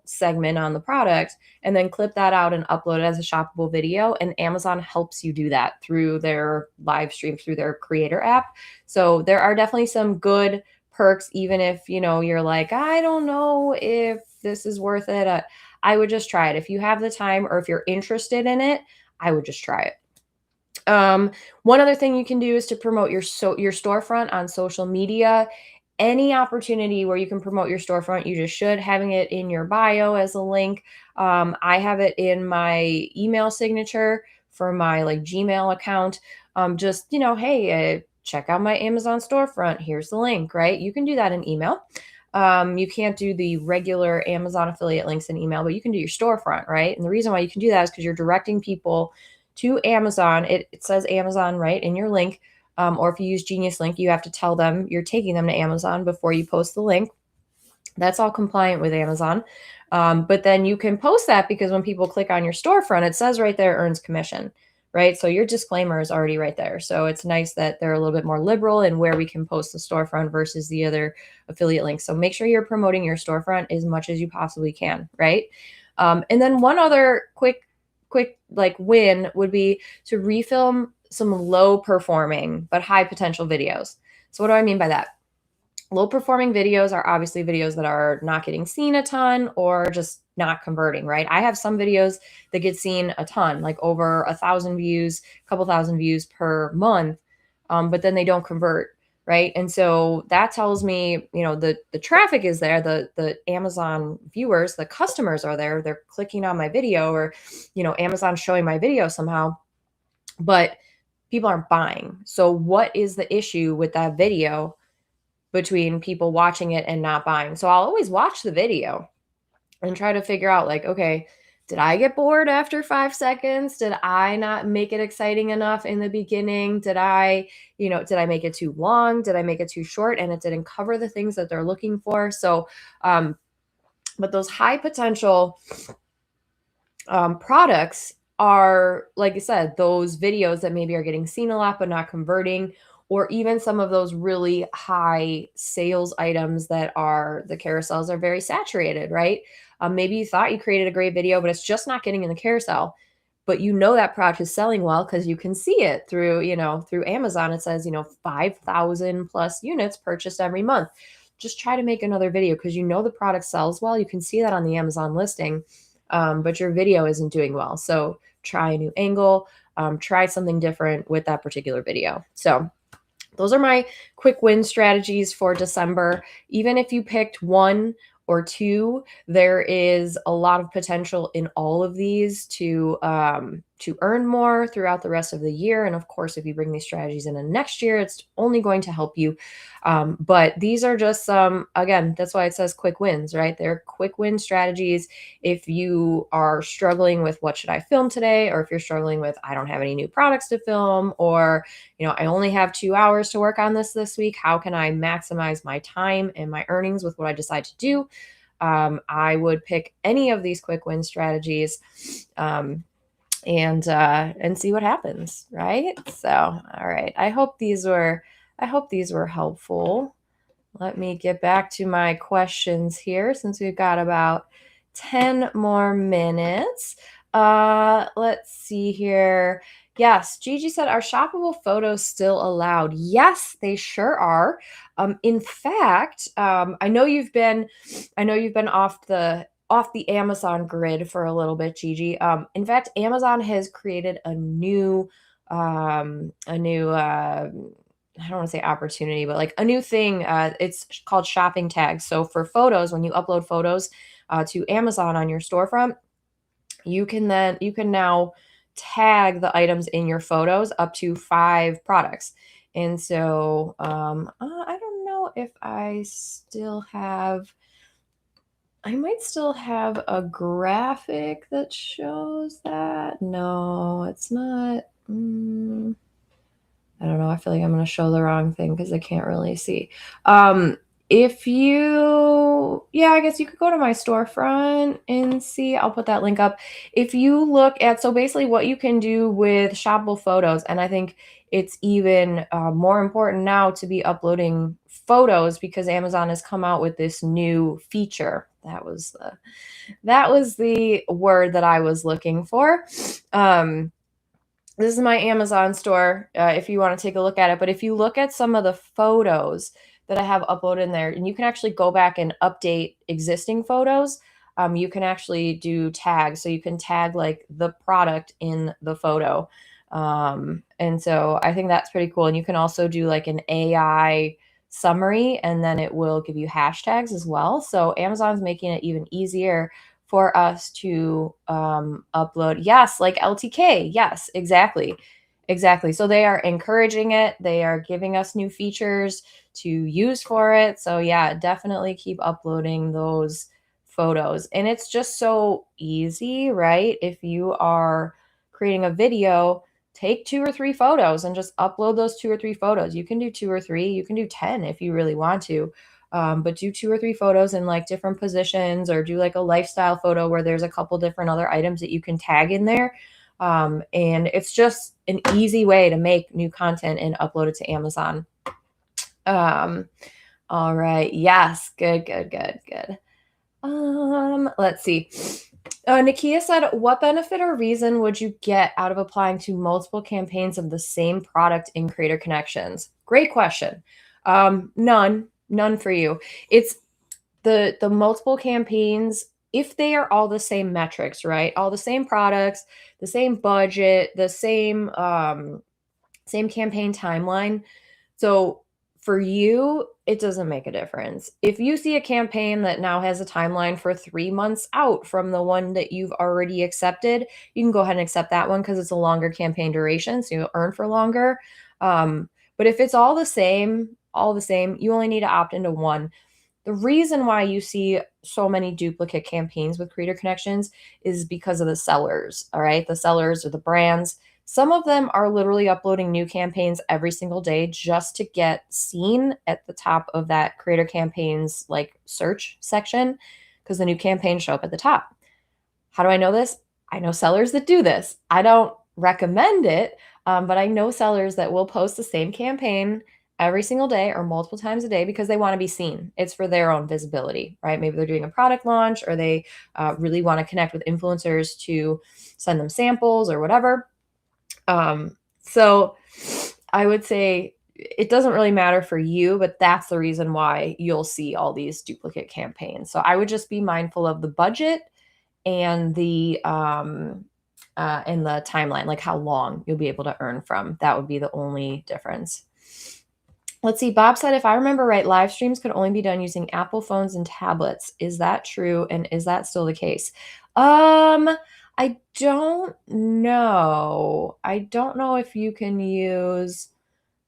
A: segment on the product and then clip that out and upload it as a shoppable video. And Amazon helps you do that through their live stream, through their creator app. So there are definitely some good perks, even if, you're like, I don't know if this is worth it. I would just try it. If you have the time or if you're interested in it, I would just try it. One other thing you can do is to promote your storefront on social media. Any opportunity where you can promote your storefront, you just should. Having it in your bio as a link. I have it in my email signature for my like Gmail account. Just hey, check out my Amazon storefront. Here's the link, right? You can do that in email. You can't do the regular Amazon affiliate links in email, but you can do your storefront, right? And the reason why you can do that is because you're directing people to Amazon. It says Amazon right in your link. Or if you use Genius Link, you have to tell them you're taking them to Amazon before you post the link. That's all compliant with Amazon. But then you can post that because when people click on your storefront, it says right there earns commission, right? So your disclaimer is already right there. So it's nice that they're a little bit more liberal in where we can post the storefront versus the other affiliate links. So make sure you're promoting your storefront as much as you possibly can, right? And then one other quick like win would be to refilm some low performing but high potential videos. So what do I mean by that? Low performing videos are obviously videos that are not getting seen a ton or just not converting, right? I have some videos that get seen a ton, like over 1,000 views, a couple thousand views per month, but then they don't convert, right? And so that tells me, the traffic is there, the Amazon viewers, the customers are there, they're clicking on my video or, Amazon showing my video somehow, but people aren't buying. So what is the issue with that video between people watching it and not buying? So I'll always watch the video and try to figure out like, okay, did I get bored after 5 seconds? Did I not make it exciting enough in the beginning? Did I make it too long? Did I make it too short? And it didn't cover the things that they're looking for. So, but those high potential products are, like I said, those videos that maybe are getting seen a lot but not converting, or even some of those really high sales items that are the carousels are very saturated, right? Maybe you thought you created a great video, but it's just not getting in the carousel. But that product is selling well because you can see it through Amazon. It says, 5,000 plus units purchased every month. Just try to make another video because the product sells well. You can see that on the Amazon listing, but your video isn't doing well. So try a new angle, try something different with that particular video. So those are my quick win strategies for December. Even if you picked one or two, there is a lot of potential in all of these to earn more throughout the rest of the year. And of course, if you bring these strategies into next year, it's only going to help you. But these are just some, again, that's why it says quick wins, right? They're quick win strategies. If you are struggling with what should I film today, or if you're struggling with, I don't have any new products to film, or, I only have 2 hours to work on this week, how can I maximize my time and my earnings with what I decide to do? I would pick any of these quick win strategies, and see what happens, right? So, all right. I hope these were helpful. Let me get back to my questions here since we've got about 10 more minutes. Let's see here. Yes, Gigi said, are shoppable photos still allowed? Yes, they sure are. In fact, I know you've been off the Amazon grid for a little bit, Gigi. In fact, Amazon has created a new I don't want to say opportunity, but like a new thing. It's called shopping tags. So for photos, when you upload photos to Amazon on your storefront, you can now tag the items in your photos up to 5 products. And so I don't know if I might still have a graphic that shows that. No, it's not. I don't know. I feel like I'm going to show the wrong thing because I can't really see. If you, yeah, I guess you could go to my storefront and see. I'll put that link up. If you look at, so basically what you can do with shoppable photos, and I think it's even more important now to be uploading photos because Amazon has come out with this new feature. That was the word that I was looking for. This is my Amazon store, if you want to take a look at it. But if you look at some of the photos that I have uploaded in there, and you can actually go back and update existing photos, you can actually do tags. So you can tag like the product in the photo. And so I think that's pretty cool. And you can also do like an AI summary, and then it will give you hashtags as well. So Amazon's making it even easier for us to upload. Yes, like LTK. Yes, exactly. Exactly. So they are encouraging it. They are giving us new features to use for it. So yeah, definitely keep uploading those photos. And it's just so easy, right? If you are creating a video, take 2 or 3 photos and just upload those 2 or 3 photos. You can do 2 or 3, you can do 10 if you really want to. But do 2 or 3 photos in like different positions, or do like a lifestyle photo where there's a couple different other items that you can tag in there. And it's just an easy way to make new content and upload it to Amazon. All right. Yes. Good, good, good, good. Let's see. Nakia said, what benefit or reason would you get out of applying to multiple campaigns of the same product in Creator Connections? Great question. None for you. It's the multiple campaigns, if they are all the same metrics, right? All the same products, the same budget, the same campaign timeline. So for you, it doesn't make a difference. If you see a campaign that now has a timeline for 3 months out from the one that you've already accepted, you can go ahead and accept that one because it's a longer campaign duration, so you'll earn for longer. But if it's all the same, you only need to opt into one. The reason why you see so many duplicate campaigns with Creator Connections is because of the sellers, all right? The sellers or the brands. Some of them are literally uploading new campaigns every single day just to get seen at the top of that Creator Campaigns like search section, because the new campaigns show up at the top. How do I know this? I know sellers that do this. I don't recommend it, but I know sellers that will post the same campaign every single day or multiple times a day because they want to be seen. It's for their own visibility, right? Maybe they're doing a product launch, or they really want to connect with influencers to send them samples or whatever. So I would say it doesn't really matter for you, but that's the reason why you'll see all these duplicate campaigns. So I would just be mindful of the budget and the timeline, like how long you'll be able to earn from. That would be the only difference. Let's see. Bob said, if I remember right, live streams could only be done using Apple phones and tablets. Is that true? And is that still the case? I don't know. I don't know if you can use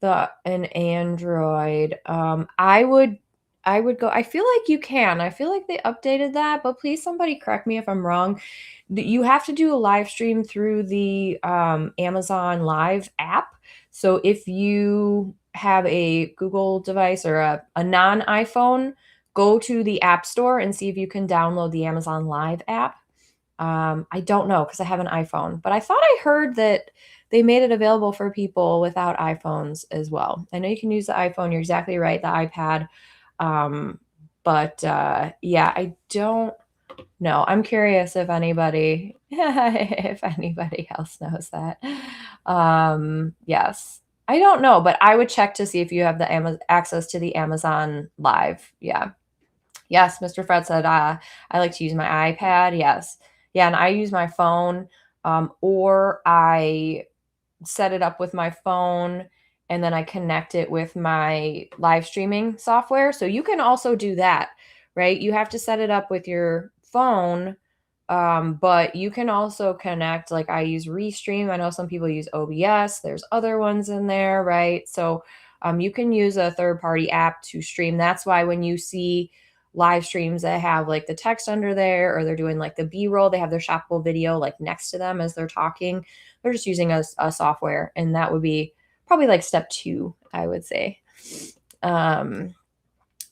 A: an Android. I would go. I feel like you can. I feel like they updated that, but please somebody correct me if I'm wrong. You have to do a live stream through the Amazon Live app. So if you have a Google device or a non-iPhone, go to the App Store and see if you can download the Amazon Live app. I don't know because I have an iPhone, but I thought I heard that they made it available for people without iPhones as well. I know you can use the iPhone. You're exactly right. The iPad. But yeah, I don't know. I'm curious if anybody else knows that. Yes. I don't know, but I would check to see if you have the access to the Amazon Live. Yeah. Yes, Mr. Fred said, I like to use my iPad. Yes. Yeah, and I use my phone, or I set it up with my phone and then I connect it with my live streaming software. So you can also do that, right? You have to set it up with your phone, But you can also connect, like I use Restream. I know some people use OBS. There's other ones in there, right? So you can use a third-party app to stream. That's why when you see live streams that have like the text under there, or they're doing like the B-roll, they have their shoppable video like next to them as they're talking. They're just using a software, and that would be probably like step 2, I would say.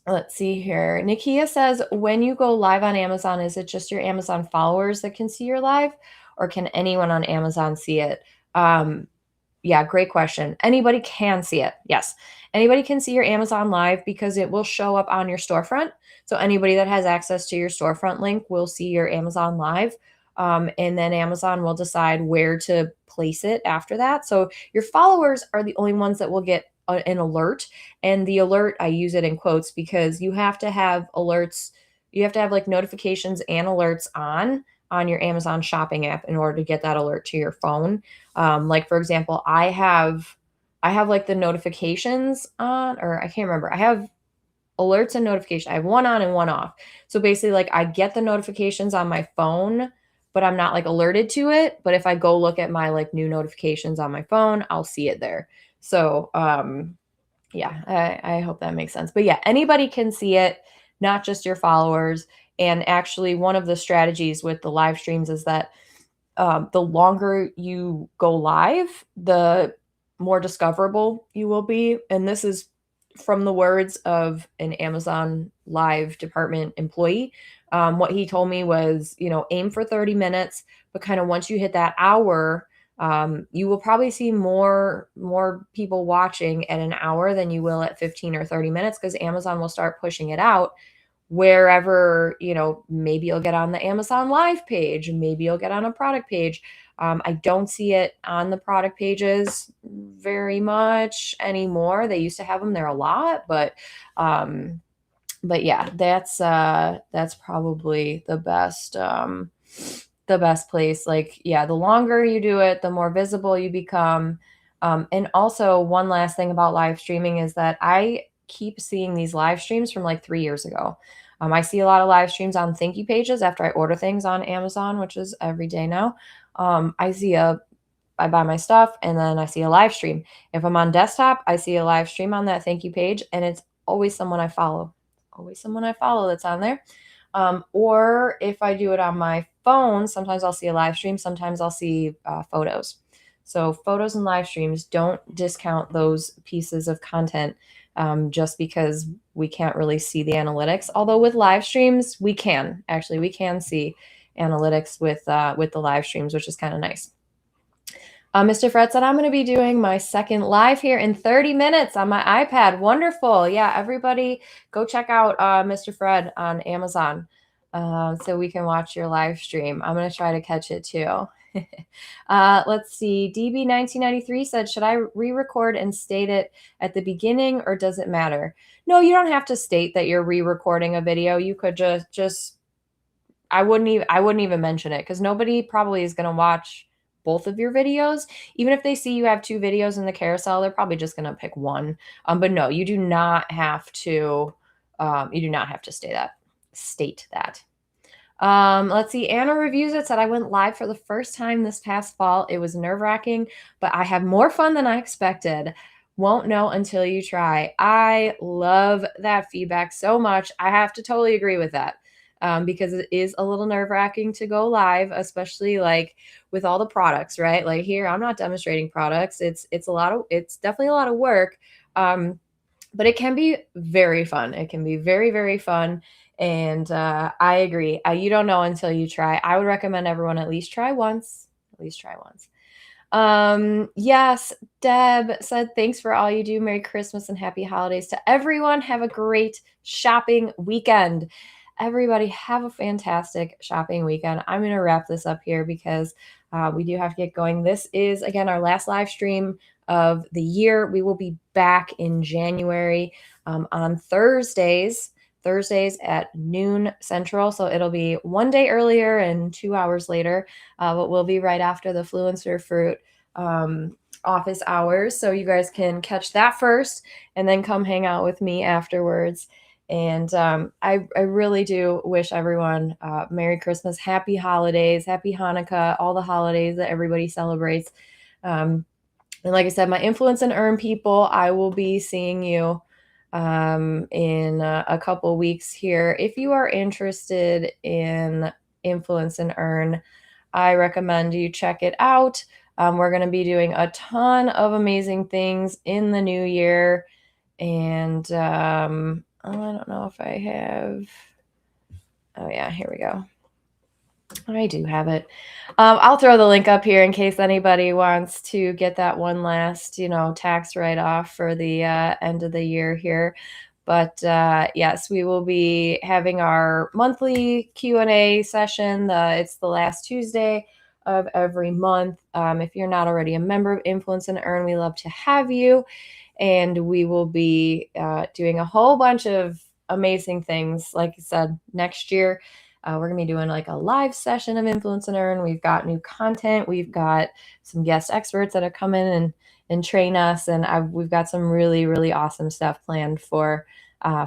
A: Let's see here. Nikia says, when you go live on Amazon, is it just your Amazon followers that can see your live, or can anyone on Amazon see it? Yeah, great question. Anybody can see it. Yes. Anybody can see your Amazon live because it will show up on your storefront. So anybody that has access to your storefront link will see your Amazon live. And then Amazon will decide where to place it after that. So your followers are the only ones that will get an alert. And the alert, I use it in quotes because you have to have alerts. You have to have like notifications and alerts on your Amazon shopping app in order to get that alert to your phone. Like for example, I have like the notifications on, or I can't remember. I have alerts and notifications. I have one on and one off. So basically like I get the notifications on my phone, but I'm not like alerted to it. But if I go look at my like new notifications on my phone, I'll see it there. So yeah, I hope that makes sense. But yeah, anybody can see it, not just your followers. And actually, one of the strategies with the live streams is that the longer you go live, the more discoverable you will be. And this is from the words of an Amazon Live department employee. What he told me was, aim for 30 minutes, but kind of once you hit that hour, you will probably see more people watching at an hour than you will at 15 or 30 minutes, because Amazon will start pushing it out wherever, maybe you'll get on the Amazon Live page, and maybe you'll get on a product page. I don't see it on the product pages very much anymore. They used to have them there a lot, but yeah, that's probably the best place. Like, yeah, the longer you do it, the more visible you become. And also, one last thing about live streaming is that I keep seeing these live streams from like 3 years ago. I see a lot of live streams on thank you pages after I order things on Amazon, which is every day now. I buy my stuff and then I see a live stream. If I'm on desktop, I see a live stream on that thank you page, and it's always someone I follow. Always someone I follow that's on there. Or if I do it on my phone, sometimes I'll see a live stream. Sometimes I'll see photos. So photos and live streams, don't discount those pieces of content just because we can't really see the analytics. Although with live streams, we can see analytics with the live streams, which is kind of nice. Mr. Fred said, I'm going to be doing my second live here in 30 minutes on my iPad. Wonderful. Yeah, everybody go check out Mr. Fred on Amazon so we can watch your live stream. I'm going to try to catch it too. Let's see. DB1993 said, should I re-record and state it at the beginning, or does it matter? No, you don't have to state that you're re-recording a video. You could just I wouldn't even mention it, because nobody probably is going to watch both of your videos. Even if they see you have 2 videos in the carousel, they're probably just going to pick one. But no, you do not have to state that. Let's see. Anna Reviews It said, I went live for the first time this past fall. It was nerve-wracking, but I had more fun than I expected. Won't know until you try. I love that feedback so much. I have to totally agree with that. Because it is a little nerve-wracking to go live, especially like with all the products, right? Like here, I'm not demonstrating products. It's definitely a lot of work. But it can be very fun. It can be very, very fun. And I agree. You don't know until you try. I would recommend everyone at least try once. Yes, Deb said, thanks for all you do. Merry Christmas and happy holidays to everyone. Have a great shopping weekend. Everybody have a fantastic shopping weekend. I'm going to wrap this up here because we do have to get going. This is, again, our last live stream of the year. We will be back in January on Thursdays at noon Central. So it'll be one day earlier and 2 hours later, but we'll be right after the Fluencer Fruit office hours. So you guys can catch that first and then come hang out with me afterwards. And I really do wish everyone Merry Christmas, Happy Holidays, Happy Hanukkah, all the holidays that everybody celebrates. And like I said, my influence and earn people, I will be seeing you in a couple weeks here. If you are interested in influence and earn, I recommend you check it out. We're going to be doing a ton of amazing things in the new year. And I don't know if I have. Oh, yeah, here we go. I do have it. I'll throw the link up here in case anybody wants to get that one last, tax write-off for the end of the year here. But yes, we will be having our monthly Q&A session. It's the last Tuesday of every month. If you're not already a member of Influence and Earn, we love to have you. And we will be doing a whole bunch of amazing things. Like I said, next year, we're going to be doing like a live session of Influence and Earn. We've got new content. We've got some guest experts that are coming and train us. And we've got some really, really awesome stuff planned for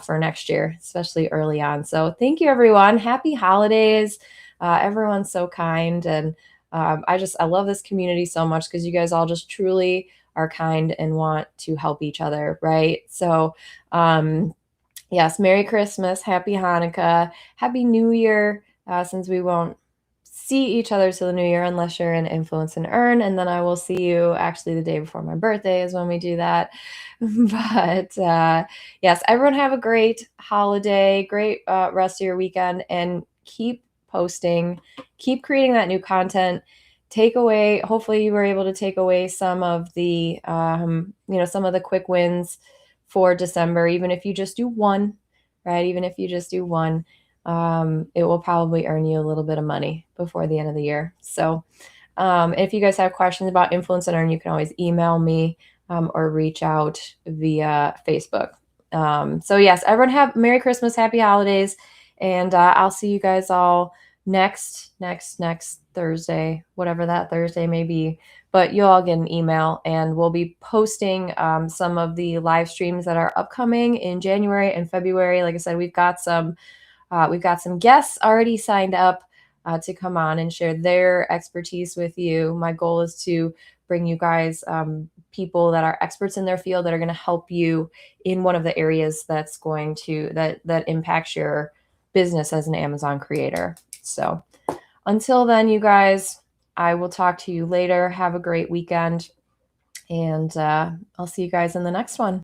A: next year, especially early on. So thank you, everyone. Happy holidays. Everyone's so kind. And I love this community so much because you guys all just truly are kind and want to help each other, right? So yes, Merry Christmas, Happy Hanukkah, Happy New Year, since we won't see each other till the new year unless you're in Influence and Earn. And then I will see you actually the day before my birthday is when we do that. But yes, everyone have a great holiday, great rest of your weekend, and keep posting, keep creating that new content. Hopefully you were able to take away some of the, some of the quick wins for December, even if you just do one, right? Even if you just do one, it will probably earn you a little bit of money before the end of the year. So if you guys have questions about Influence and Earn, you can always email me or reach out via Facebook. So yes, everyone have Merry Christmas, Happy Holidays, and I'll see you guys all next Thursday, whatever that Thursday may be. But you'll all get an email, and we'll be posting some of the live streams that are upcoming in January and February. Like I said, we've got some guests already signed up to come on and share their expertise with you. My goal is to bring you guys people that are experts in their field that are going to help you in one of the areas that's going to that impacts your business as an Amazon creator. So until then, you guys, I will talk to you later. Have a great weekend, and I'll see you guys in the next one.